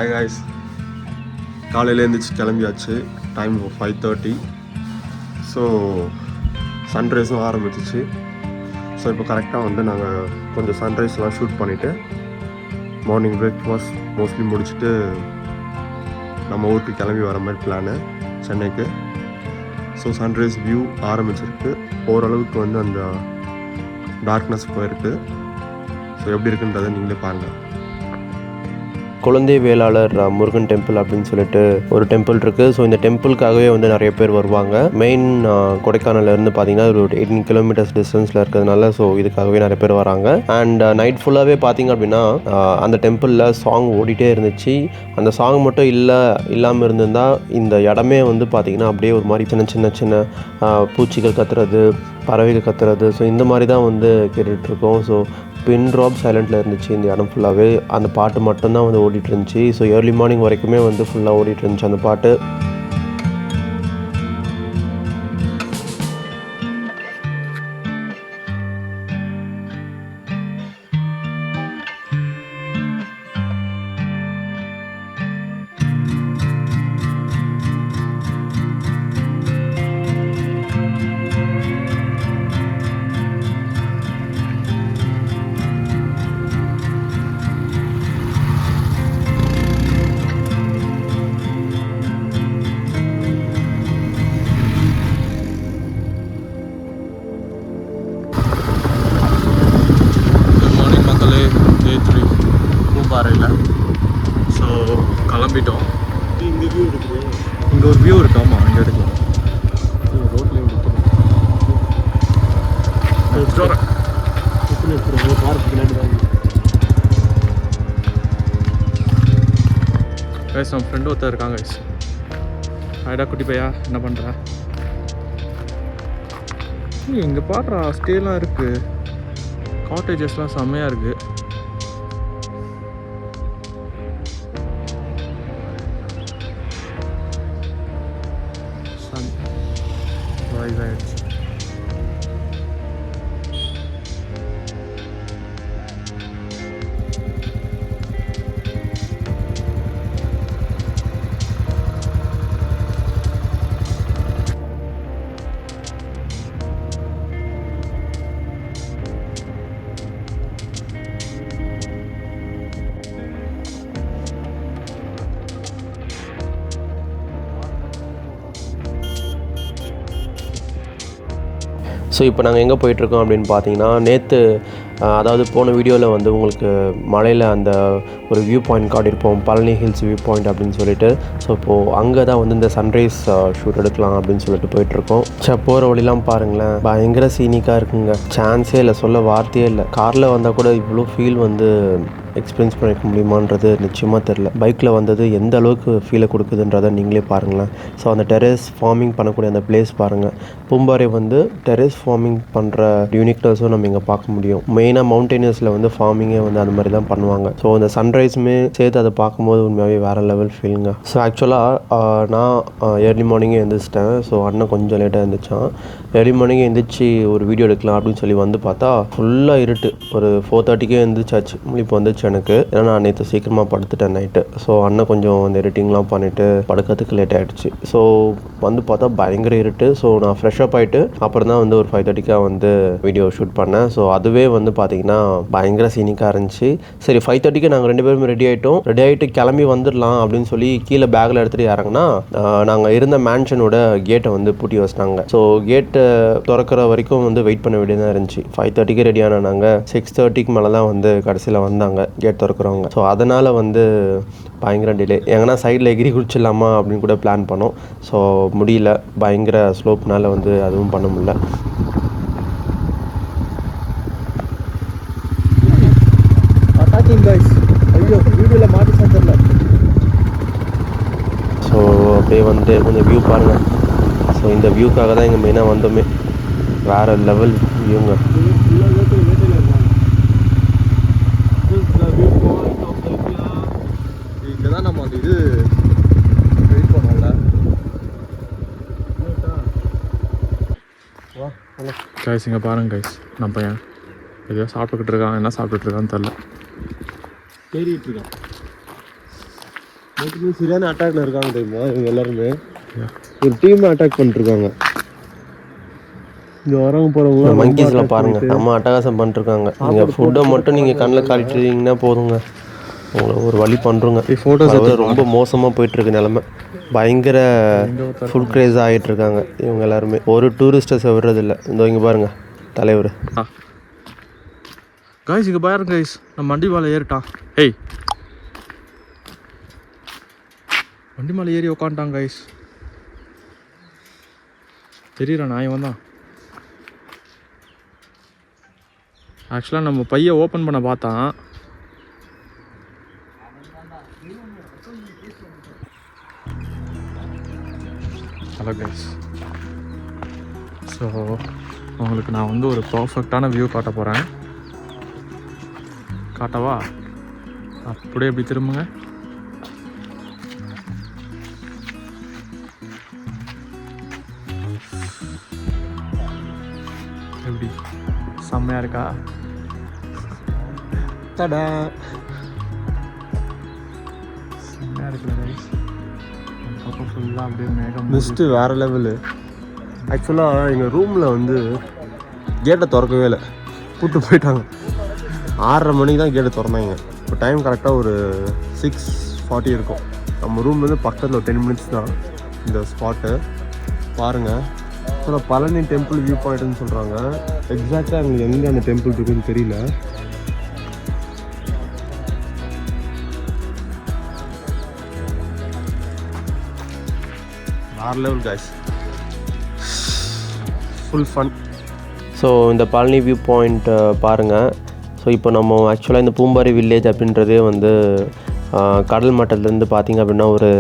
Hi guys, காலையில் எழுந்திரிச்சு கிளம்பியாச்சு. டைம் 5:30. ஸோ சன்ரைஸும் ஆரம்பிச்சிச்சு. ஸோ இப்போ கரெக்டாக வந்து நாங்கள் கொஞ்சம் சன்ரைஸ்லாம் ஷூட் பண்ணிவிட்டு மார்னிங் பிரேக்ஃபாஸ்ட் மோஸ்ட்லி முடிச்சுட்டு நம்ம ஊருக்கு கிளம்பி வர மாதிரி பிளானு சென்னைக்கு. ஸோ சன்ரைஸ் வியூ ஆரம்பிச்சிருக்கு. ஓரளவுக்கு வந்து அந்த டார்க்னஸ் போயிருக்கு. ஸோ எப்படி இருக்குன்றதை நீங்களே பாருங்கள். குழந்தை வேளாளர் முருகன் டெம்பிள் அப்படின்னு சொல்லிட்டு ஒரு டெம்பிள் இருக்குது. ஸோ இந்த டெம்பிளுக்காகவே வந்து நிறைய பேர் வருவாங்க. மெயின் கொடைக்கானல்லேருந்து பார்த்தீங்கன்னா ஒரு 18 கிலோமீட்டர்ஸ் டிஸ்டன்ஸில் இருக்கிறதுனால ஸோ இதுக்காகவே நிறைய பேர் வராங்க. அண்ட் நைட் ஃபுல்லாகவே பார்த்தீங்க அப்படின்னா அந்த டெம்பிளில் சாங் ஓடிட்டே இருந்துச்சு. அந்த சாங் மட்டும் இல்லாமல் இருந்திருந்தால் இந்த இடமே வந்து பார்த்திங்கன்னா அப்படியே ஒரு மாதிரி சின்ன சின்ன பூச்சிகள் கத்துறது, பறவைகள் கத்துறது, ஸோ இந்த மாதிரி தான் வந்து கேட்டுட்ருக்கோம். ஸோ பின் ட்ராப் சைலண்டில் இருந்துச்சு இந்த இடம் ஃபுல்லாகவே. அந்த பாட்டு மட்டும்தான் வந்து ஓடிட்டு இருந்துச்சு. ஸோ ஏர்லி மார்னிங் வரைக்குமே வந்து ஃபுல்லாக ஓடிட்டு இருந்துச்சு அந்த பாட்டு. ஸோ கிளம்பிட்டோம். இங்கே ஒரு வியூ இருக்கு. ஆமாம், இங்கே எடுக்கலாம். ரோட்லேயும் நம்ம ஃப்ரெண்டு ஒருத்தர் இருக்காங்க. ஆயிடா குட்டி பையா, என்ன பண்ணுறா? இங்கே பாடுறா, ஸ்டேலாம் இருக்குது, காட்டேஜஸ்லாம் செம்மையாக இருக்குது. ஸோ இப்போ நாங்கள் எங்கே போயிட்டுருக்கோம் அப்படின்னு பார்த்தீங்கன்னா, நேற்று அதாவது போன வீடியோவில் வந்து உங்களுக்கு மலையில் அந்த ஒரு வியூ பாயிண்ட் காட்டியிருப்போம், பழனி ஹில்ஸ் வியூ பாயிண்ட் அப்படின்னு சொல்லிட்டு. ஸோ இப்போது அங்கே தான் வந்து இந்த சன்ரைஸ் ஷூட் எடுக்கலாம் அப்படின்னு சொல்லிட்டு போயிட்டுருக்கோம். போகிற வழிலாம் பாருங்களேன், பயங்கர சீனிக்காக இருக்குங்க. சான்ஸே இல்லை, சொல்ல வார்த்தையே இல்லை. காரில் வந்தால் கூட இவ்வளோ ஃபீல் வந்து எக்ஸ்பீரியன்ஸ் பண்ணிக்க முடியுமான்றது நிச்சயமாக தெரில. பைக்கில் வந்தது எந்த அளவுக்கு ஃபீலை கொடுக்குதுன்றதை நீங்களே பாருங்களேன். ஸோ அந்த டெரேஸ் ஃபார்மிங் பண்ணக்கூடிய அந்த பிளேஸ் பாருங்கள். பூம்பாறை வந்து டெரேஸ் ஃபார்மிங் பண்ணுற யூனிக்னஸும் நம்ம இங்கே பார்க்க முடியும். மெயினாக மவுண்டெனியர்ஸில் வந்து ஃபார்மிங்கே வந்து அந்த மாதிரி தான் பண்ணுவாங்க. ஸோ அந்த சன்ரைஸுமே சேர்த்து அதை பார்க்கும்போது உண்மையாகவே வேறு லெவல் ஃபீலுங்க. ஸோ ஆக்சுவலாக நான் ஏர்லி மார்னிங்கே எழுந்திரிச்சிட்டேன். ஸோ அண்ணன் கொஞ்சம் லேட்டாக எழுந்திரிச்சான். ஏர்லி மார்னிங்கே எழுந்திரிச்சு ஒரு வீடியோ எடுக்கலாம் அப்படின்னு சொல்லி வந்து பார்த்தா ஃபுல்லாக இருட்டு. ஒரு 4:30க்கே எழுந்திரிச்சாச்சு. இப்போ வந்துச்சு எனக்கு. ஏன்னா நான் நேற்று சீக்கிரமாக படுத்துட்டேன் நைட்டு. ஸோ அண்ணன் கொஞ்சம் அந்த எடிட்டிங்லாம் பண்ணிவிட்டு படுக்கிறதுக்கு லேட் ஆகிடுச்சு. ஸோ வந்து பார்த்தா பயங்கர இருட்டு. ஸோ நான் ஃப்ரெஷ்அப் ஆகிட்டு அப்புறம் தான் வந்து ஒரு 5:30க்காக வந்து வீடியோ ஷூட் பண்ணேன். ஸோ அதுவே வந்து பார்த்தீங்கன்னா பயங்கர சீனிக்காக இருந்துச்சு. சரி 5:30க்கு நாங்கள் 2 பேரும் ரெடி ஆகிட்டு கிளம்பி வந்துடலாம் அப்படின்னு சொல்லி கீழே பேக்கில் எடுத்துகிட்டு இறங்கினா நாங்கள் இருந்த மேன்ஷனோட கேட்டை வந்து பூட்டி வச்சிட்டாங்க. ஸோ கேட்டை திறக்கிற வரைக்கும் வந்து வெயிட் பண்ண வேண்டியதாக இருந்துச்சு. 5:30க்கு ரெடியான நாங்கள் 6:30க்கு மேலே தான் வந்து கடைசியில் வந்தாங்க கேட் திறக்கிறவங்க. ஸோ அதனால் வந்து பயங்கர டிலே. எங்கன்னா சைடில் எகிரி குடிச்சிடலாமா அப்படின்னு கூட பிளான் பண்ணோம். ஸோ முடியல, பயங்கர ஸ்லோப்னால வந்து அதுவும் பண்ண முடியல. ஸோ அப்படியே வந்து கொஞ்சம் வியூ பாருங்கள். ஸோ இந்த வியூக்காக தான் இங்கே மெயினாக வந்தோமே. வேறு லெவல் வியூங்க. இங்கதான் நம்ம அந்த இது வெயிட் பண்ணோம்ல. கைஸ் இங்கே பாருங்க கைஸ், நம்ம பையன் எதையோ சாப்பிட்டுக்கிட்டு இருக்கான். என்ன சாப்பிட்டுட்டு இருக்கான்னு தெரில. தேடிட்டு இருக்கான். சரியான அட்டாக்ல இருக்காங்க தெரியுமா இவங்க எல்லாருமே. ஒரு டீம் அட்டாக் பண்ணிருக்காங்க. இங்கே வரவங்க போகிறவங்க மங்கீஸ்லாம் பாருங்கள் நம்ம அட்டகாசம் பண்ணிருக்காங்க. நீங்கள் ஃபுட்டை மட்டும் நீங்கள் கண்ணில் காட்டிட்டீங்கன்னா போதுங்க, உங்களை ஒரு வழி பண்ணுறோங்க. ஃபோட்டோஸ் ரொம்ப மோசமாக போயிட்டுருக்கு நிலமை. பயங்கர ஃபுல் க்ரேஸ் ஆகிட்டுருக்காங்க இவங்க எல்லாருமே. ஒரு டூரிஸ்ட்டை விடுறதில்ல. இந்த இங்கே பாருங்கள் தலைவர். கைஸ் இங்கே பாருங்க கைஸ், நம்ம வண்டி மேலே ஏறிட்டான். ஏய் வண்டி மேலே ஏறி உக்காண்டான் கைஸ். தெரியல நான் இவன் தான். ஆக்சுவலாக நம்ம பையை ஓப்பன் பண்ண பார்த்தான். ஹலோ கைஸ், ஸோ உங்களுக்கு நான் வந்து ஒரு பர்ஃபெக்டான வியூ காட்ட போகிறேன். காட்டவா? அப்படியே எப்படி திரும்புங்க. எப்படி செம்மையாக இருக்கா? தடா செம்மையாக இருக்குல்ல கைஸ். பக்கம் ஃபுல்லாக அப்படியே மேகம் மிஸ்ட்டு வேறு லெவலு. ஆக்சுவலாக எங்கள் ரூமில் வந்து கேட்டை திறக்கவே இல்லை, கூப்பிட்டு போயிட்டாங்க. 6:30 மணிக்கு தான் கேட்டை திறந்தாங்க. இப்போ டைம் கரெக்டாக ஒரு 6:40 இருக்கும். நம்ம ரூம்லேருந்து பக்கத்தில் ஒரு 10 மினிட்ஸ் தான் இந்த ஸ்பாட்டு. பாருங்கள், ஸோ பழனி டெம்பிள் வியூ பாயிண்ட்னு சொல்கிறாங்க. எக்ஸாக்டாக எங்களுக்கு எங்கே அந்த டெம்பிள் இருக்குன்னு தெரியல. வேறு level guys, full fun. So இந்த பழனி வியூ பாயிண்ட் பாருங்கள். ஸோ இப்போ நம்ம ஆக்சுவலாக இந்த பூம்பாரி வில்லேஜ் அப்படின்றதே வந்து கடல் மட்டத்துலேருந்து பார்த்திங்க அப்படின்னா ஒரு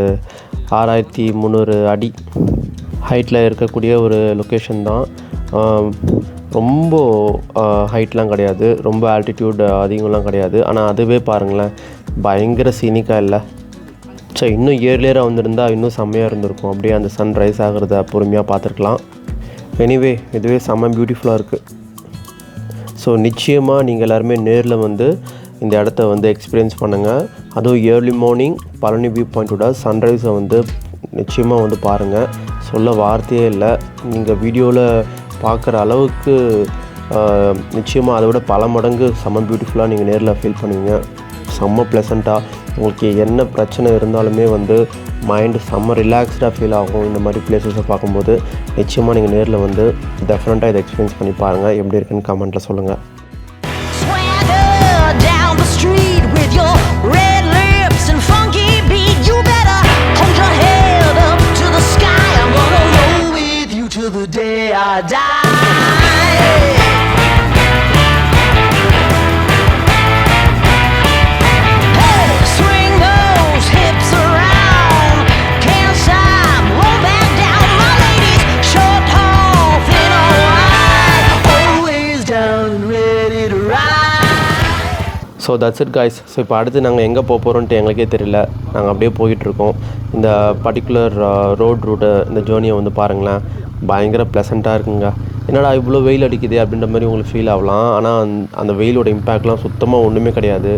6300 அடி ஹைட்டில் இருக்கக்கூடிய ஒரு லொக்கேஷன் தான். ரொம்ப ஹைட்லாம் கிடையாது, ரொம்ப ஆல்டிடியூட் அதிகம்லாம் கிடையாது. ஆனால் அதுவே பாருங்களேன் பயங்கர சீனிக்காக இல்லை. ஸோ இன்னும் இயர்லியராக வந்திருந்தா இன்னும் செம்மையாக இருந்திருக்கும். அப்படியே அந்த சன் ரைஸ் ஆகிறத பொறுமையாக பார்த்துருக்கலாம். எனிவே இதுவே செம்ம பியூட்டிஃபுல்லாக இருக்குது. ஸோ நிச்சயமாக நீங்கள் எல்லாருமே நேரில் வந்து இந்த இடத்த வந்து எக்ஸ்பீரியன்ஸ் பண்ணுங்கள். அதுவும் ஏர்லி மார்னிங் பழனி வியூ பாயிண்ட்டோட சன்ரைஸை வந்து நிச்சயமாக வந்து பாருங்கள். சொல்ல வார்த்தையே இல்லை. நீங்கள் வீடியோவில் பார்க்குற அளவுக்கு நிச்சயமாக அதை விட பல மடங்கு செம்ம பியூட்டிஃபுல்லாக நீங்கள் நேரில் ஃபீல் பண்ணுவீங்க. செம்ம ப்ளசண்ட்டாக உங்களுக்கு என்ன பிரச்சனை இருந்தாலுமே வந்து மைண்டு செம்ம ரிலாக்ஸ்டாக ஃபீல் ஆகும். இந்த மாதிரி பிளேஸஸை பார்க்கும்போது நிச்சயமாக நீங்கள் நேரில் வந்து டெஃபினட்டாக இதை எக்ஸ்பீரியன்ஸ் பண்ணி பாருங்கள். எப்படி இருக்குன்னு கமெண்ட்டில் சொல்லுங்கள். So that's it guys. So இப்போ அடுத்து நாங்கள் எங்கே போக போகிறோன்ட்டு எங்களுக்கே தெரியல. நாங்கள் அப்படியே போயிட்டுருக்கோம். இந்த பர்டிகுலர் ரோட் ரூட்டு இந்த ஜேர்னியை வந்து பாருங்களேன், பயங்கர ப்ளசண்ட்டாக இருக்குங்க. என்னடா இவ்வளோ வெயில் அடிக்குது அப்படின்ற மாதிரி உங்களுக்கு ஃபீல் ஆகலாம். ஆனால் அந்த வெயிலோட இம்பேக்ட்லாம் சுத்தமாக ஒன்றுமே கிடையாது.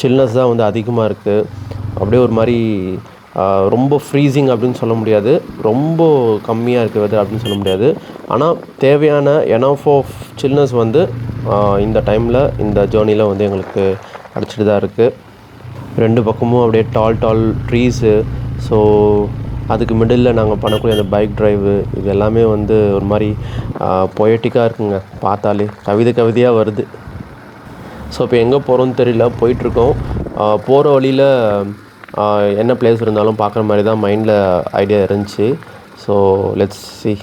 சில்னஸ் தான் வந்து அதிகமாக இருக்குது. அப்படியே ஒரு மாதிரி ரொம்ப ஃப்ரீசிங் அப்படின்னு சொல்ல முடியாது, ரொம்ப கம்மியாக இருக்குது வெதர் அப்படின்னு சொல்ல முடியாது. ஆனால் தேவையான எனஃப் ஆஃப் சில்னஸ் வந்து இந்த டைமில் இந்த ஜேர்னியில் வந்து எங்களுக்கு கிடச்சிட்டு தான் இருக்குது. ரெண்டு பக்கமும் அப்படியே டால் ட்ரீஸு. ஸோ அதுக்கு மிடில் நாங்கள் பண்ணக்கூடிய அந்த பைக் ட்ரைவு இது எல்லாமே வந்து ஒரு மாதிரி பொயட்டிக்காக இருக்குங்க. பார்த்தாலே கவிதையாக வருது. ஸோ இப்போ எங்கே போகிறோன்னு தெரியல, போயிட்டுருக்கோம். போகிற வழியில் என்ன பிளேஸ் இருந்தாலும் பார்க்குற மாதிரி தான் மைண்டில் ஐடியா இருந்துச்சு. So let's see.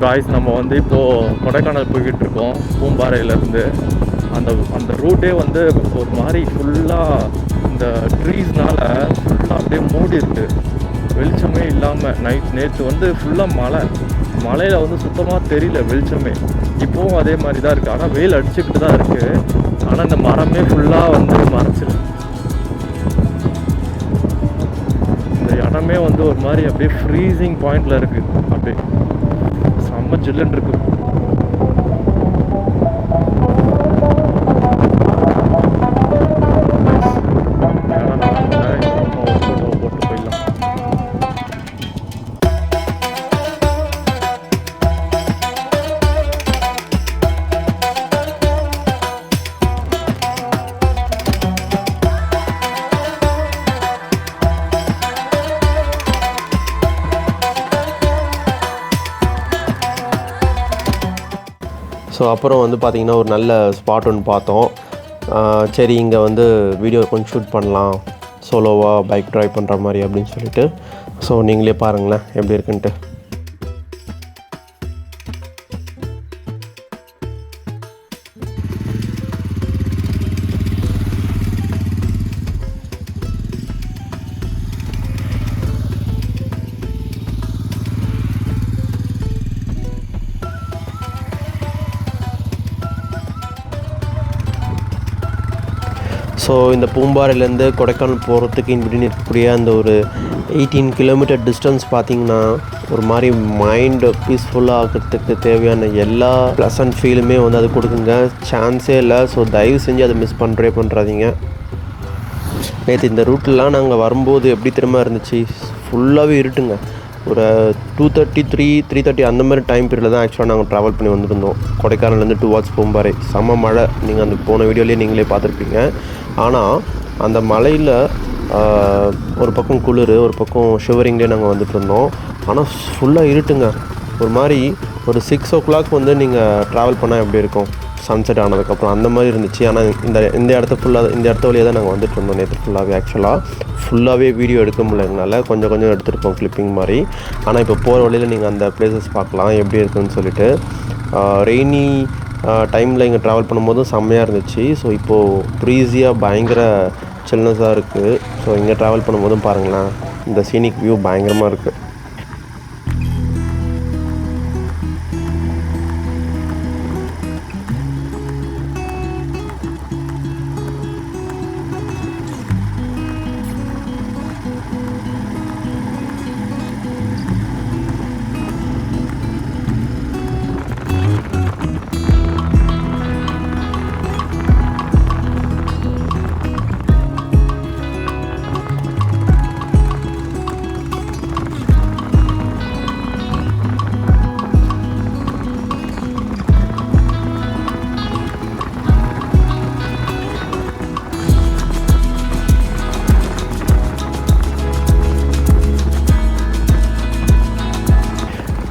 காய்ஸ் நம்ம வந்து இப்போது கொடைக்கானல் போய்கிட்டு இருக்கோம் பூம்பாறையிலேருந்து. அந்த ரூட்டே வந்து ஒரு மாதிரி ஃபுல்லாக இந்த ட்ரீஸ்னால் ஃபுல்லாக அப்படியே மூடி இருக்குது, வெளிச்சமே இல்லாமல். நேற்று வந்து ஃபுல்லாக மழையில் வந்து சுத்தமாக தெரியல வெளிச்சமே. இப்போவும் அதே மாதிரி தான் இருக்குது, ஆனால் வெயில் அடிச்சுக்கிட்டு தான் இருக்குது. ஆனால் இந்த மரமே ஃபுல்லாக வந்து மறைச்சிருக்கு. இந்த இடமே வந்து ஒரு மாதிரி அப்படியே ஃப்ரீசிங் பாயிண்டில் இருக்குது, அப்படியே செம்ம ஜில்லுன்னு இருக்குது. ஸோ அப்புறம் வந்து பார்த்திங்கன்னா ஒரு நல்ல ஸ்பாட் ஒன்று பார்த்தோம். சரி இங்கே வந்து வீடியோ கொஞ்சம் ஷூட் பண்ணலாம், சோலோவாக பைக் ட்ரைவ் பண்ணுற மாதிரி அப்படின்னு சொல்லிட்டு. ஸோ நீங்களே பாருங்களேன் எப்படி இருக்குன்ட்டு. ஸோ இந்த பூம்பாறையிலேருந்து கொடைக்கானல் போகிறதுக்கு இப்படின்னு இருக்கக்கூடிய அந்த ஒரு 18 கிலோமீட்டர் டிஸ்டன்ஸ் பார்த்திங்கன்னா ஒரு மாதிரி மைண்டு பீஸ்ஃபுல்லாக ஆகிறதுக்கு தேவையான எல்லா ப்ளசன்ட் ஃபீலுமே வந்து அது கொடுக்குங்க, சான்ஸே இல்லை. ஸோ தயவு செஞ்சு அதை மிஸ் பண்ணுறாதீங்க. நேற்று இந்த ரூட்லாம் நாங்கள் வரும்போது எப்படி திரும்ப இருந்துச்சு, ஃபுல்லாகவே இருட்டுங்க. ஒரு 2:30 3:30 அந்த மாதிரி டைம் பீரியடில் தான் ஆக்சுவலாக நாங்கள் ட்ராவல் பண்ணி வந்திருந்தோம் கொடைக்கானல்லேருந்து டுவார்ட்ஸ் பூம்பாறை. செம்ம மழை, நீங்கள் அந்த போன வீடியோலேயே நீங்களே பார்த்துருப்பீங்க. ஆனால் அந்த மலையில் ஒரு பக்கம் குளிர், ஒரு பக்கம் ஷிவரிங்லேயே நாங்கள் வந்துட்டு இருந்தோம். ஆனால் ஃபுல்லாக இருட்டுங்க. ஒரு மாதிரி ஒரு 6 o'clock வந்து நீங்கள் ட்ராவல் பண்ணால் எப்படி இருக்கும் சன்செட் ஆனதுக்கப்புறம், அந்த மாதிரி இருந்துச்சு. ஆனால் இந்த இடத்த வழியாக தான் நாங்கள் வந்துட்டு இருந்தோம் நேற்று ஃபுல்லாகவே. ஃபுல்லாகவே வீடியோ எடுக்க முடியல எங்களால், கொஞ்சம் எடுத்துருப்போம் கிளிப்பிங் மாதிரி. ஆனால் இப்போ போகிற வழியில் நீங்கள் அந்த பிளேசஸ் பார்க்கலாம் எப்படி இருக்குதுன்னு சொல்லிட்டு. ரெய்னி டைமில் இங்கே ட்ராவல் பண்ணும்போதும் செம்மையாக இருந்துச்சு. ஸோ இப்போது ப்ரீஸியாக பயங்கர சில்னஸாக இருக்குது. ஸோ இங்கே ட்ராவல் பண்ணும்போதும் பாருங்களேன், இந்த சீனிக் வியூ பயங்கரமாக இருக்குது.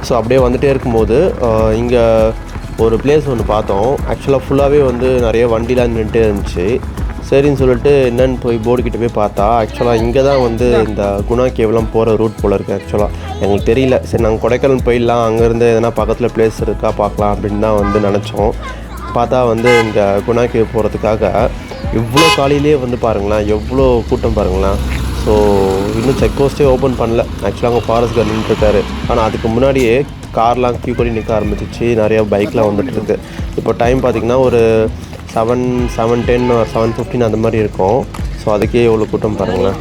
ஸோ அப்படியே வந்துகிட்டே இருக்கும்போது இங்கே ஒரு பிளேஸ் ஒன்று பார்த்தோம். ஆக்சுவலாக ஃபுல்லாகவே வந்து நிறைய வண்டிலாம் நின்றுட்டே இருந்துச்சு. சரின்னு சொல்லிட்டு என்னென்னு போய் போர்டுக்கிட்ட போய் பார்த்தா, ஆக்சுவலாக இங்கே தான் வந்து இந்த குணா கேவ்லாம் போகிற ரூட் போல் இருக்குது. ஆக்சுவலாக எங்களுக்கு தெரியல. சரி நாங்கள் கொடைக்கானல் போயிடலாம், அங்கேருந்து எதனா பக்கத்தில் பிளேஸ் இருக்கா பார்க்கலாம் அப்படின்னு தான் வந்து நினச்சோம். பார்த்தா வந்து இந்த குணா கேவ் போகிறதுக்காக இவ்வளோ காலையிலே வந்து பாருங்களேன், எவ்வளோ கூட்டம் பாருங்களேன். ஸோ இன்னும் செக் போஸ்ட்டே ஓப்பன் பண்ணல. ஆக்சுவலாக அங்கே ஃபாரஸ்ட் கார்டு நின்றுருக்காரு. ஆனால் அதுக்கு முன்னாடியே கார்லாம் க்யூ பண்ணி நிற்க ஆரம்பிச்சிச்சு, நிறையா பைக்லாம் வந்துட்டுருக்கு. இப்போ டைம் பார்த்திங்கன்னா ஒரு 7:10 or 7:15 அந்த மாதிரி இருக்கும். ஸோ அதுக்கே எவ்வளோ கூட்டம் பாருங்களேன்.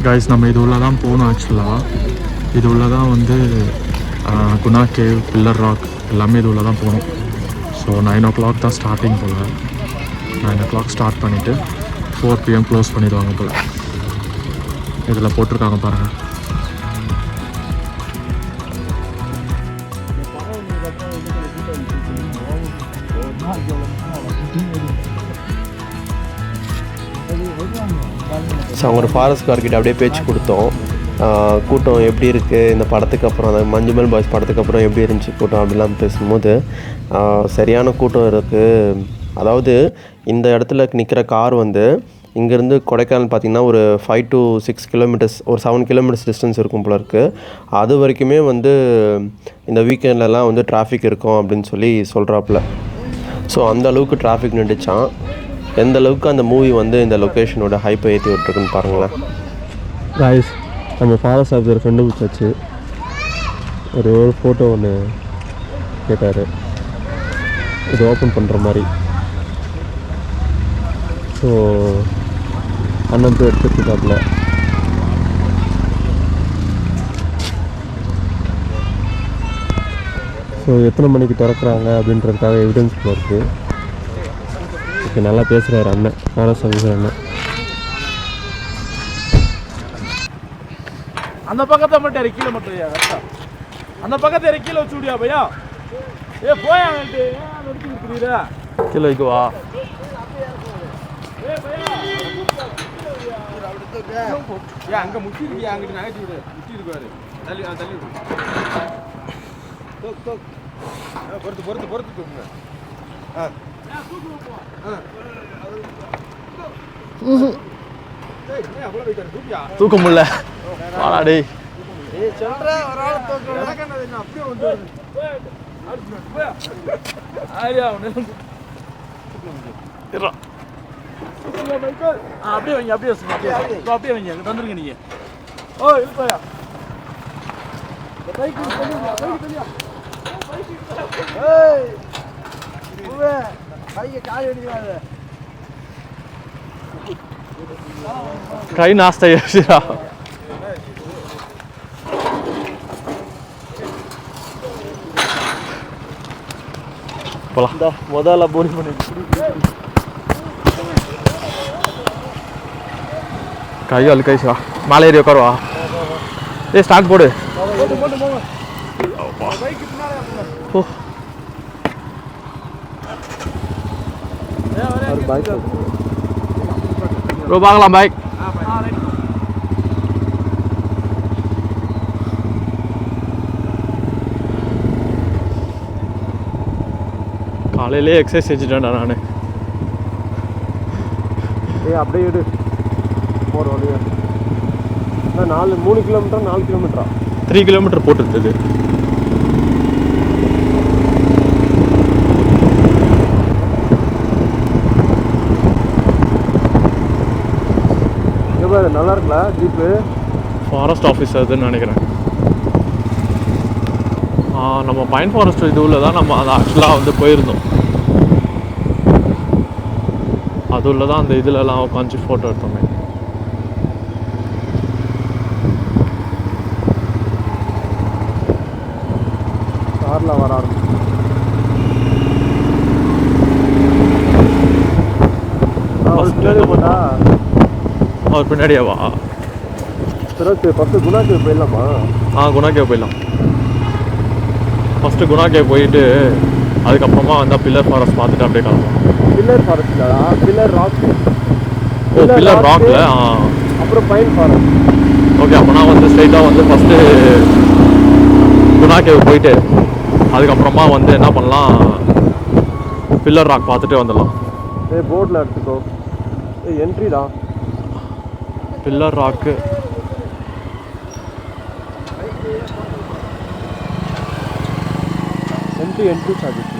கைஸ் நம்ம இது உள்ள தான் போகணும். ஆக்சுவலாக இது உள்ள தான் வந்து குணா கேவ், பில்லர் ராக் எல்லாமே இது உள்ள தான் போகணும். ஸோ 9 o'clock தான் ஸ்டார்டிங் போல். 9 o'clock ஸ்டார்ட் பண்ணிவிட்டு 4 PM க்ளோஸ் பண்ணிடுவாங்க போல். இதில் போட்டிருக்காங்க பாருங்கள். ஸோ அவங்க ஒரு ஃபாரஸ்ட் கார்கிட்ட அப்படியே பேச்சு கொடுத்தோம். கூட்டம் எப்படி இருக்குது இந்த படத்துக்கு அப்புறம், அந்த மஞ்சுமல் பாய்ஸ் படத்துக்கு அப்புறம் எப்படி இருந்துச்சு கூட்டம் அப்படிலாம் பேசும்போது, சரியான கூட்டம் இருக்குது. அதாவது இந்த இடத்துல நிற்கிற கார் வந்து இங்கேருந்து கொடைக்கானல் பார்த்திங்கன்னா ஒரு 5 to 6 கிலோமீட்டர்ஸ், ஒரு 7 கிலோமீட்டர்ஸ் டிஸ்டன்ஸ் இருக்கும் போல இருக்குது. அது வரைக்குமே வந்து இந்த வீக்கெண்ட்லலாம் வந்து டிராஃபிக் இருக்கும் அப்படின்னு சொல்லி சொல்கிறாப்புல. ஸோ அந்த அளவுக்கு டிராஃபிக் நின்றுச்சான். எந்த அளவுக்கு அந்த மூவி வந்து இந்த லொக்கேஷனோட ஹைப்பை ஏற்றி விட்டுருக்குன்னு பாருங்களேன். காய்ஸ், நம்ம ஃபாரஸ்ட் ஆஃபீஸர் ஃப்ரெண்டு பிடிச்சாச்சு. ஒரு ஃபோட்டோ ஒன்று கேட்டார், இது ஓப்பன் பண்ணுற மாதிரி. ஸோ அண்ணன் போய் எடுத்துருக்காப்புல. ஸோ எத்தனை மணிக்கு திறக்கிறாங்க அப்படின்றதுக்காக எவிடன்ஸ் இருக்குது. ஓகே, நல்லா பேசுகிறாரு அண்ணன், ஃபாரஸ்ட் ஆஃபீஸர் அண்ணன். அந்த பக்கத்தை மட்டும் கீழே மட்டும் கரெக்டா அந்த பக்கத்தை கீழே வச்சு விடியா பையா. ஏ போயாங்கட்டு எடுத்து கொடுக்குறீரா கீழே வைக்குவா. ஏன் அங்கே முட்டி இருக்கியா, அங்கிட்டு நகைச்சி விடு, முட்டி இருக்காரு, தள்ளி தள்ளி விடு. பொறுத்து பொறுத்து பொறுத்து தூக்குங்க. தூக்க முடியல. வாடா டேய். அப்படியே வைங்க, அப்படியே அப்படியே வைங்க, தந்துருங்க நீங்க. ஓ இல்லையா கை நாஸ்தா யோசிடா. போலாம். முதல்ல போனி பண்ணி கையால் கைசா மேலே ஏறி உட்காருவா. ஏ ஸ்டார்ட் போடு. ப்ரோ பார்க்கலாம் பைக். காலையிலே எக்ஸசைஸ் செஞ்சுட்டேன்டா நான். அப்படியே எடு போகிற வழியா. 3 கிலோமீட்டர் 4 கிலோமீட்டரா 3 கிலோமீட்டர் போட்டுருந்தது. நல்லா இருக்குல்ல ஜீப்பு. ஃபாரஸ்ட் ஆஃபீஸர்துன்னு நினைக்கிறேன். நம்ம பைன் ஃபாரஸ்ட் இதுவில் தான் நம்ம அதை ஆக்சுவலாக வந்து போயிருந்தோம். அதுவில் தான் அந்த இதுலலாம் உட்காந்து ஃபோட்டோ எடுத்தோமே. காரில் வர ஆரம்பிச்சு. அவர் பின்னாடியாவா? ஃபஸ்ட்டு குணா கேவ் போயிடலாமா? குணா கேவ் போயிடலாம். ஃபஸ்ட்டு குணா கேவ் போயிட்டு அதுக்கப்புறமா வந்தால் பில்லர் ஃபாரஸ்ட் பார்த்துட்டு அப்படியே கிளம்பலாம். பில்லர் ஃபாரஸ்ட்ல பில்லர் ராக். ஓ பில்லர் ராக்ல. அப்புறம் பைன் ஃபாரஸ்ட். ஓகே, அப்போ நான் வந்து ஸ்ட்ரைட்டாக வந்து ஃபஸ்ட்டு குணா கேவ் போயிட்டு அதுக்கப்புறமா வந்து என்ன பண்ணலாம், பில்லர் ராக் பார்த்துட்டு வந்துடலாம். போர்டில் எடுத்துக்கோ. என்ட்ரிடா pillar rock. Entry charges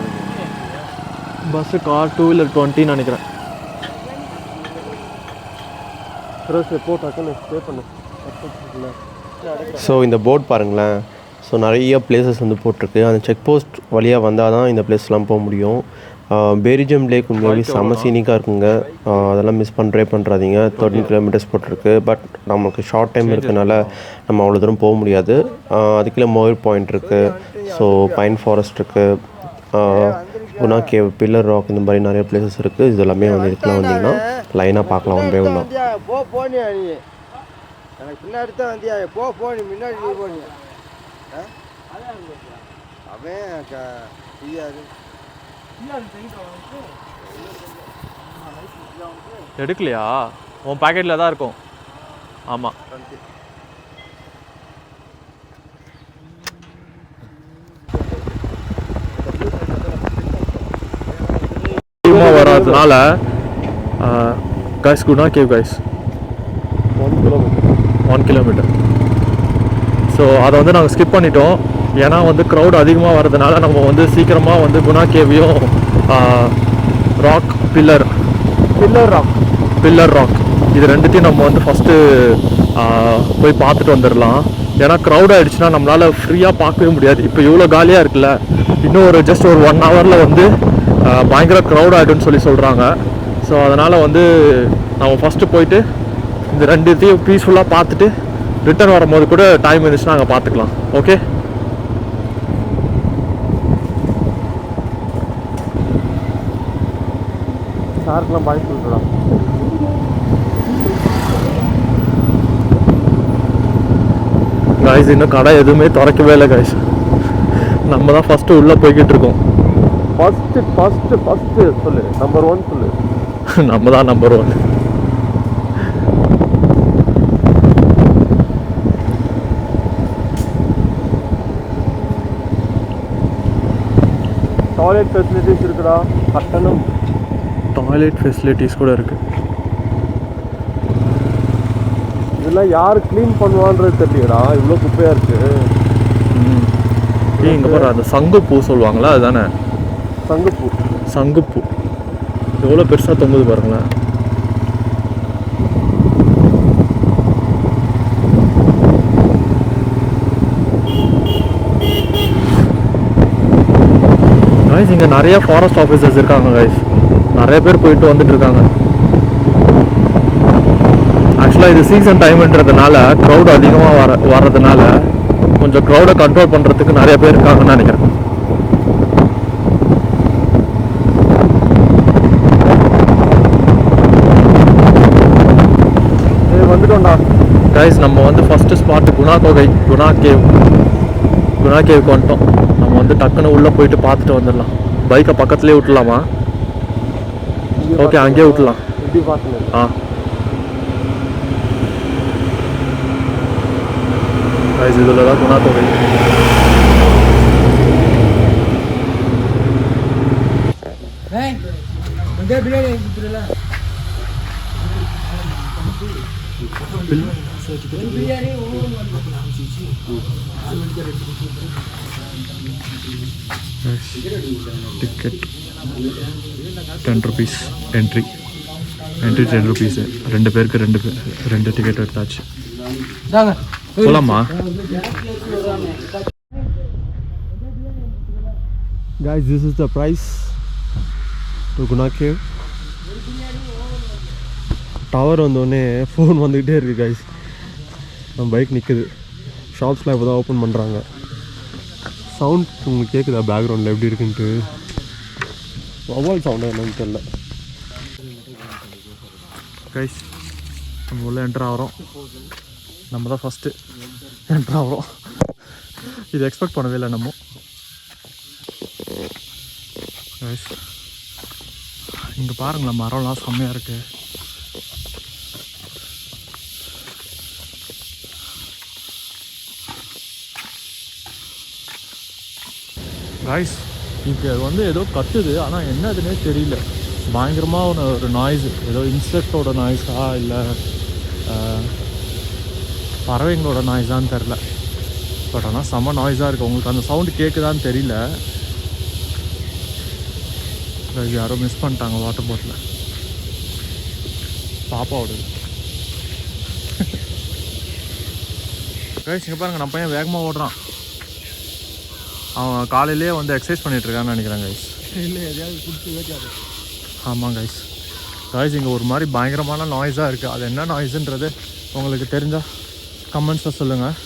bus car 2 wheeler 20 நினைக்கிறேன். ஸோ இந்த போர்ட் பாருங்களேன். ஸோ நிறைய பிளேசஸ் வந்து போட்டிருக்கு. அந்த செக் போஸ்ட் வழியாக வந்தால் தான் இந்த பிளேஸ்லாம் போக முடியும். பேரிஜம் லேக் உண்மையாகவே செம்ம சீனிக்காக இருக்குங்க. அதெல்லாம் மிஸ் பண்ணுறாதீங்க. 13 கிலோமீட்டர்ஸ் போட்டிருக்கு. பட் நமக்கு ஷார்ட் டைம் இருக்கனால நம்ம அவ்வளோ தூரம் போக முடியாது. அதுக்குள்ளே மோர் பாயிண்ட் இருக்குது. ஸோ பைன் ஃபாரஸ்ட் இருக்குது, குணா கேவ், பில்லர் ராக், இந்த மாதிரி நிறைய பிளேசஸ் இருக்குது. இது எல்லாமே வந்து இதுக்குலாம் வந்தீங்கன்னா லைனாக பார்க்கலாம். ஒன் பை ஒன் தான். எனக்கு பின்னாடி தான் வந்தியா? போ நீ முன்னாடி நீ போனீங்க. அவன் எடுக்கலையா? உன் பாக்கெட்டில் தான் இருக்கும். ஆமாம், வராதனால guys Guna cave guys 1 kilometre 1 kilometre. So அதை வந்து நாங்கள் ஸ்கிப் பண்ணிட்டோம். ஏன்னா வந்து க்ரௌட் அதிகமாக வர்றதுனால நம்ம வந்து சீக்கிரமாக வந்து குணா கேவையும் ராக் பில்லர் ராக் இது ரெண்டுத்தையும் நம்ம வந்து ஃபஸ்ட்டு போய் பார்த்துட்டு வந்துடலாம். ஏன்னா க்ரௌட் ஆகிடுச்சுன்னா நம்மளால் ஃப்ரீயாக பார்க்கவே முடியாது. இப்போ இவ்வளோ காலியாக இருக்குல்ல, இன்னும் ஒரு ஜஸ்ட் ஒரு 1 ஹவரில் வந்து பயங்கர க்ரௌட் ஆகிடும்னு சொல்கிறாங்க. ஸோ அதனால் வந்து நம்ம ஃபஸ்ட்டு போயிட்டு இந்த ரெண்டுத்தையும் பீஸ்ஃபுல்லாக பார்த்துட்டு ரிட்டர்ன் வரும்போது கூட டைம் இருந்துச்சுன்னா அங்கே பார்த்துக்கலாம். ஓகே, சாருக்கெலாம் பாய் சொல்லிட்டுடா. காய்ஸ் இன்னும் கடை எதுவுமே திறக்கவே இல்லை காய்ஸ். நம்ம தான் ஃபஸ்ட்டு உள்ளே போய்கிட்டு இருக்கோம். ஃபஸ்ட்டு சொல்லு, நம்பர் 1 சொல்லு. நம்ம தான் நம்பர் 1. டாய்லெட் ஃபெசிலிட்டிஸ் இருக்குடா. கட்டணம் டாய்லெட் ஃபெசிலிட்டிஸ் கூட இருக்குது. இதெல்லாம் யார் க்ளீன் பண்ணுவான்றது தெரியலடா, இவ்வளோ குப்பையாக இருக்குது. இங்கே பாரு, அந்த சங்குப்பூ சொல்லுவாங்களா, அதுதானே சங்குப்பூ. எவ்வளோ பெருசாக தொங்குது பாருங்களேன். கைஸ் இங்கே நிறைய ஃபாரஸ்ட் ஆஃபீஸர்ஸ் இருக்காங்க கைஸ். நிறைய பேர் போயிட்டு வந்துட்டு இருக்காங்க. ஆக்சுவலாக இது சீசன் டைம்ன்றதுனால க்ரௌட் அதிகமாக வர்றதுனால கொஞ்சம் க்ரௌடை கண்ட்ரோல் பண்ணுறதுக்கு நிறைய பேர் இருக்காங்கன்னு நினைக்கிறேன். வந்துட்டோம்டா கைஸ். நம்ம வந்து ஃபஸ்ட்டு ஸ்பாட்டு குணா கேவுக்கு வந்துட்டோம். நம்ம வந்து டக்குன்னு உள்ளே போயிட்டு பார்த்துட்டு வந்துடலாம். பைக்கை பக்கத்துலேயே விட்டுலாமா? ஓகே, அங்கேயே விட்டுலாம். எப்படி பார்த்துங்க? ஆ கைஸ், இதில் தான் குணா கோகை. Ticket 10 rupees entry 10 rupees. 2 பேருக்கு 2 டிக்கெட் எடுத்தாச்சு. போலாமா? Guys, this is the price to Guna Cave. Tower வந்தோடனே ஃபோன் வந்துக்கிட்டே இருக்குது கைஸ். நம்ம பைக் நிற்குது. ஷாப்ஸ்லாம் இப்போ தான் ஓப்பன் பண்ணுறாங்க. சவுண்ட் உங்களுக்கு கேட்குதா பேக்ரவுண்டில் எப்படி இருக்குன்ட்டு? மொபைல் சவுண்டு என்னன்னு தெரியல கைஸ். நம்ம உள்ளே என்ட்ரு ஆகிறோம். நம்ம தான் ஃபஸ்ட்டு என்ட்ரு ஆகிறோம். இது எக்ஸ்பெக்ட் பண்ணவே இல்லை நம்ம. கைஸ் இங்கே பாருங்களேன், மரம்லாம் செம்மையாக இருக்குது. கைஸ் இங்கே வந்து ஏதோ கத்துது, ஆனால் என்னதுன்னே தெரியல. பயங்கரமாக ஒரு நாய்ஸு, ஏதோ இன்செக்டோட நாய்ஸா இல்லை பறவைங்களோட நாய்ஸான்னு தெரில. பட் ஆனால் செம்ம நாய்ஸாக இருக்குது. உங்களுக்கு அந்த சவுண்டு கேட்குதான்னு தெரியல. யாரோ மிஸ் பண்ணிட்டாங்க வாட்டர் பாட்டில். பாப்பாவோட கைஸ் இங்கே பாருங்கள், நம்ம பையன் வேகமாக ஓடுறான். அவன் காலையிலே வந்து எக்ஸசைஸ் பண்ணிகிட்ருக்கான்னு நினைக்கிறேன் கைஸ். இல்லை எதையாவது பிடிச்சி வைக்காது. ஆமாம் கைஸ். இங்கே ஒரு மாதிரி பயங்கரமான நாய்ஸாக இருக்குது. அது என்ன நாய்ஸுன்றது உங்களுக்கு தெரிஞ்சால் கமெண்ட்ஸில் சொல்லுங்கள்.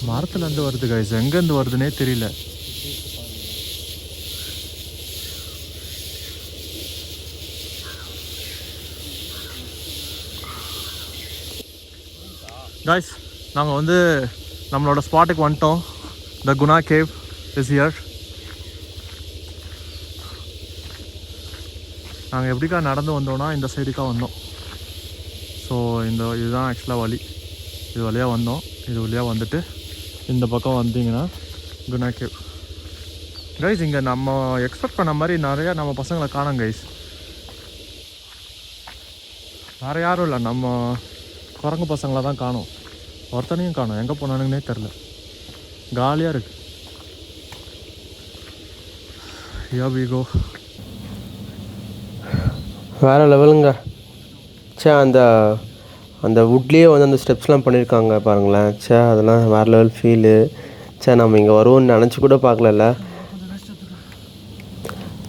மரத்துலேருந்து வருது கைஸ், எங்கேருந்து வருதுன்னே தெரியல. கைஸ் நாங்கள் வந்து நம்மளோட ஸ்பாட்டுக்கு வந்துட்டோம். த குணா கேவ் இஸ் ஹியர். நாங்கள் எப்படிக்கா நடந்து வந்தோம்னா இந்த சைடுக்கா வந்தோம். ஸோ இதுதான் ஆக்சுவலாக வழி. இது வழியாக வந்தோம். இது வழியாக வந்துட்டு இந்த பக்கம் வந்தீங்கன்னா குணா கேவ். கைஸ் இங்கே நம்ம எக்ஸ்பெக்ட் பண்ண மாதிரி நிறையா நம்ம பசங்களை காணோம் கைஸ். வேறு யாரும் இல்லை, நம்ம குரங்கு பசங்களை தான் காணோம். ஒருத்தனையும் காணோம், எங்கே போனானுங்கன்னே தெரில. காலியாக இருக்கு. யோ வேறு லெவலுங்க. சே அந்த அந்த வுட்லேயே வந்து அந்த ஸ்டெப்ஸ்லாம் பண்ணியிருக்காங்க பாருங்களேன். சே அதெல்லாம் வேறு லெவல் ஃபீலு. சே நம்ம இங்கே வருவோம்னு நினச்சி கூட பார்க்கலல்ல.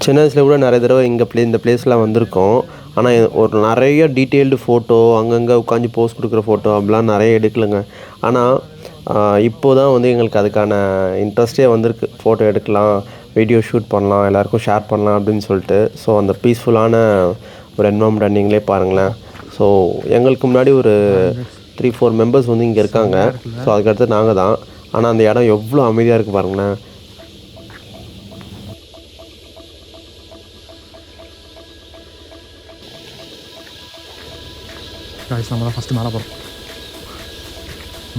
சின்ன வயசில் கூட நிறைய தடவை இந்த பிளேஸ்லாம் வந்திருக்கோம். ஆனால் ஒரு நிறைய டீட்டெயில்டு ஃபோட்டோ, அங்கங்கே உட்காந்து போஸ்ட் கொடுக்குற ஃபோட்டோ அப்படிலாம் நிறைய எடுக்கலைங்க. ஆனால் இப்போது தான் வந்து எங்களுக்கு அதுக்கான இன்ட்ரெஸ்டே வந்திருக்கு. ஃபோட்டோ எடுக்கலாம், வீடியோ ஷூட் பண்ணலாம், எல்லாேருக்கும் ஷேர் பண்ணலாம் அப்படின்னு சொல்லிட்டு. ஸோ அந்த பீஸ்ஃபுல்லான ஒரு என்வரான்மெண்ட் நீங்களே பாருங்களேன். ஸோ எங்களுக்கு முன்னாடி ஒரு 3-4 மெம்பர்ஸ் வந்து இங்கே இருக்காங்க. ஸோ அதுக்கடுத்து நாங்கள் தான். ஆனால் அந்த இடம் எவ்வளோ அமைதியாக இருக்குது பாருங்களேன். கைஸ் நம்ம தான் ஃபஸ்ட்டு மேலே போகிறோம்.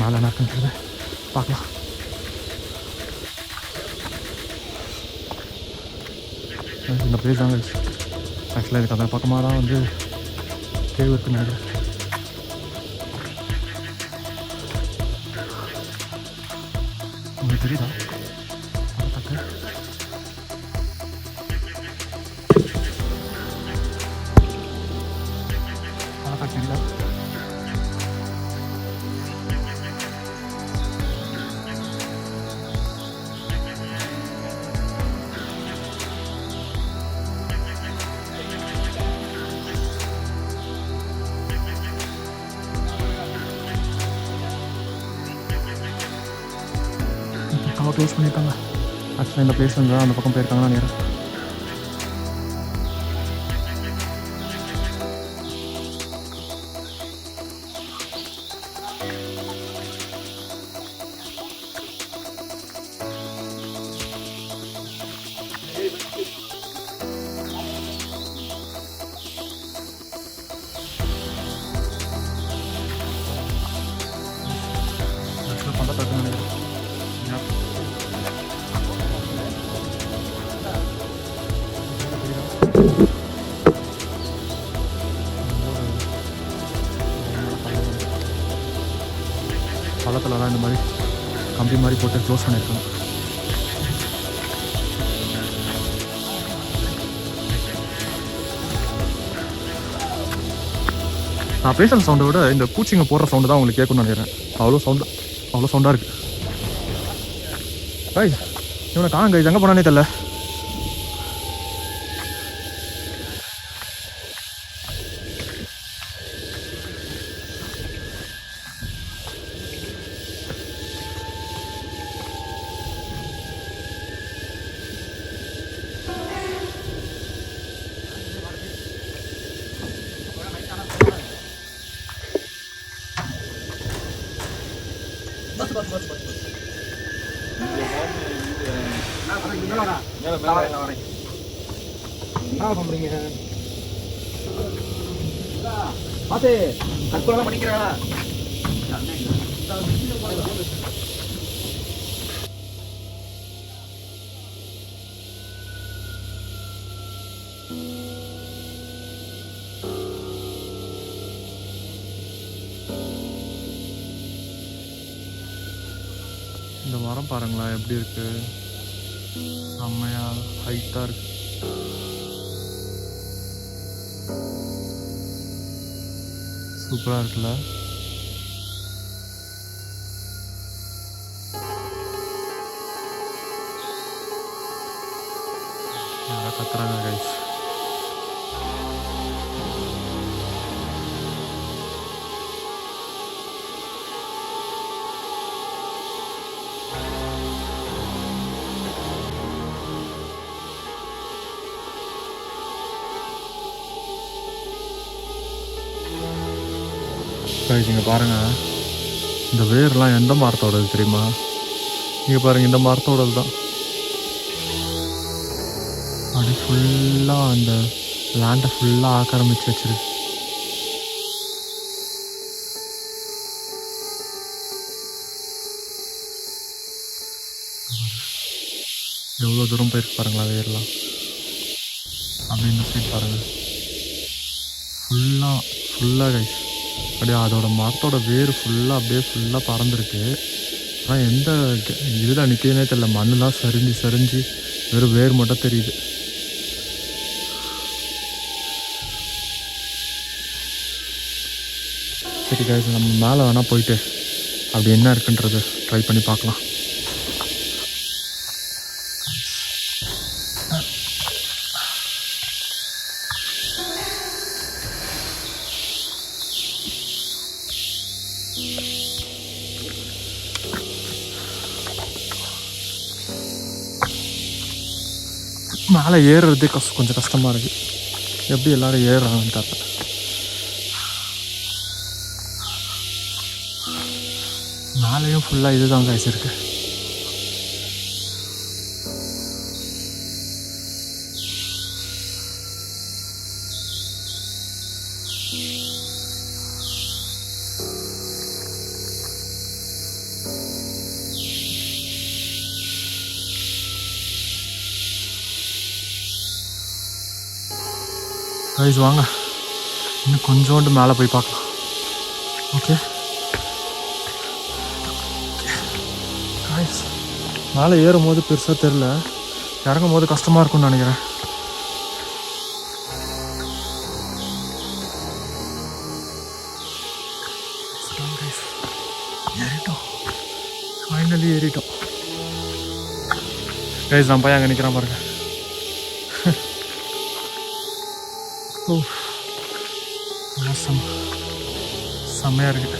மேலே என்ன இருக்குன்றது பார்க்கலாம். இந்த பிளேஸ் தாங்க ஆக்சுவலாக இதுக்கு அந்த பக்கமாக தான் வந்து கேவ் இருக்குன்னு நினைக்கிறேன். உங்களுக்கு தெரியுதா? தெரியல. பக்கமாக க்ளோஸ் பண்ணியிருக்காங்க. ஆக்சுவலாக இந்த பிளேஸ் வந்து அந்த பக்கம் போயிருக்காங்கன்னு நினைக்கிறேன். பள்ளத்துலலாம் இந்த மாதிரி கம்பி மாதிரி போட்டு க்ளோஸ் பண்ணியிருக்காங்க. நான் பேசுகிற சவுண்டை விட இந்த பூச்சிங்க போடுற சவுண்டு தான் உங்களுக்கு கேட்கணும்னு நினைக்கிறேன். அவ்வளோ சவுண்டாக இருக்குது. கைஸ் இவனை காணும் கைஸ், எங்கே போனானே தெரியல. இந்த மரம் பாருங்களேன் எப்படி இருக்கு, செம்மையா ஹைட்டாக இருக்கு. சூப்பராக இருக்குல்ல. யாரா கத்துறாங்க கைஸ். இங்கே பாருங்கள், இந்த வேர்லாம் எந்த மரத்தோடது தெரியுமா? இங்கே பாருங்கள், இந்த மரத்தோடது தான். அப்படி ஃபுல்லாக அந்த லேண்டை ஃபுல்லாக ஆக்கிரமிச்சு வச்சிருக்கு. எவ்வளோ தூரம் போயிருக்கு பாருங்களா வேர்லாம். அப்படியே இந்த சைட் பாருங்கள், ஃபுல்லாக கைஸ் அப்படியே அதோட மரத்தோட வேர் ஃபுல்லாக பறந்துருக்கு. ஆனால் எந்த இதில் நிற்கிறதுனே தெரியல, மண்ணெலாம் சரிஞ்சு வெறும் வேர் மட்டும் தெரியுது. சரி கைஸ், நம்ம மேலே வேணால் போயிட்டு அப்படி என்ன இருக்குன்றது ட்ரை பண்ணி பார்க்கலாம். மேலே ஏறுறதே கொஞ்சம் கஷ்டமாக இருக்குது. எப்படி எல்லோரும் ஏறுறாங்கன்னு தெரியல. மேலேயும் ஃபுல்லாக இதுதான் காய்ச்சிருக்கு. கைஸ் வாங்க, இன்னும் கொஞ்சோண்டு மேலே போய் பார்க்கலாம். ஓகே கைஸ், மேலே ஏறும் போது பெருசாக தெரில, இறங்கும் போது கஷ்டமாக இருக்கும்னு நினைக்கிறேன். ஃபைனலி ஏறிட்டோம் கைஸ். நான் போய் அங்கே நிற்கிறேன் பாருங்க. செம்மையாக இருக்கு.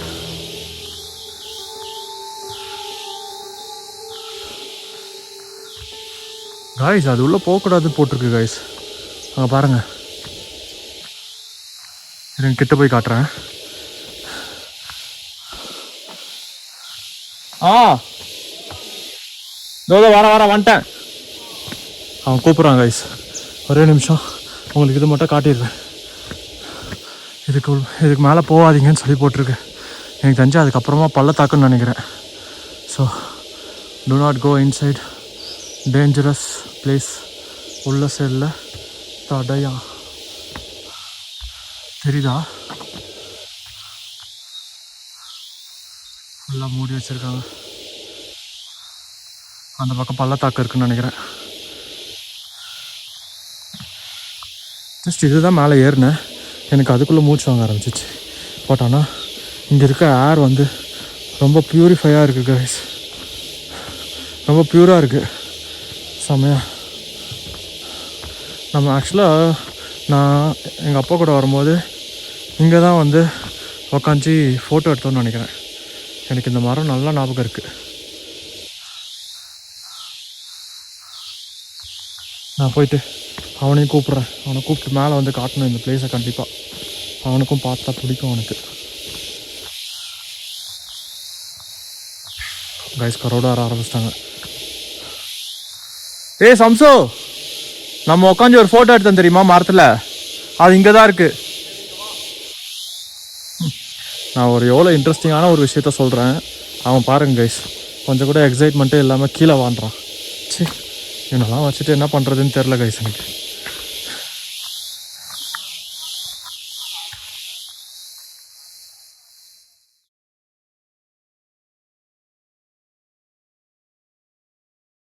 காய்ஸ் அது உள்ளே போகக்கூடாதுன்னு போட்டிருக்கு காய்ஸ். அங்கே பாருங்கள், எனக்கு கிட்ட போய் காட்டுறேன். வந்துட்டேன். அவன் கூப்பிட்றான் காய்ஸ். ஒரே நிமிஷம் உங்களுக்கு இது மட்டும் காட்டிடுறேன். இதுக்கு மேலே போகாதீங்கன்னு சொல்லி போட்டிருக்கு. எனக்கு தெரிஞ்சு அதுக்கப்புறமா பள்ளத்தாக்குன்னு நினைக்கிறேன். So do not go inside, dangerous place. உள்ள சைடில் தடையா தெரியுதா? ஃபுல்லாக மூடி வச்சுருக்காங்க. அந்த பக்கம் பள்ளத்தாக்கு இருக்குன்னு நினைக்கிறேன். ஜஸ்ட் இதுதான் மேலே ஏறினேன். எனக்கு அதுக்குள்ளே மூச்சு வாங்க ஆரம்பிச்சிச்சு. பட் ஆனால் இங்கே இருக்க ஏர் வந்து ரொம்ப ப்யூரிஃபையாக இருக்குது கைஸ். ரொம்ப ப்யூராக இருக்குது, செம்மையாக. நம்ம ஆக்சுவலாக நான் எங்கள் அப்பா கூட வரும்போது இங்கே தான் வந்து உக்காந்து ஃபோட்டோ எடுத்தோன்னு நினைக்கிறேன். எனக்கு இந்த மரம் நல்லா ஞாபகம் இருக்குது. நான் போயிட்டு அவனையும் கூப்பிட்றேன். அவனை கூப்பிட்டு மேலே வந்து காட்டணும் இந்த பிளேஸை. கண்டிப்பாக அவனுக்கும் பார்த்தா பிடிக்கும் அவனுக்கு. கைஸ் கரோட வர ஆரம்பிச்சிட்டாங்க. ஏய் சம்சோ, நம்ம உட்காந்து ஒரு ஃபோட்டோ எடுத்தோம் தெரியுமா மரத்தில்? அது இங்கே தான் இருக்குது. நான் ஒரு எவ்வளோ இன்ட்ரெஸ்டிங்கான ஒரு விஷயத்த சொல்கிறேன். அவன் பாருங்க கைஸ், கொஞ்சம் கூட எக்ஸைட்மெண்ட்டே இல்லாமல் கீழே வாண்டுறான். சரி, இவனெல்லாம் வச்சுட்டு என்ன பண்ணுறதுன்னு தெரில கைஸ் எனக்கு.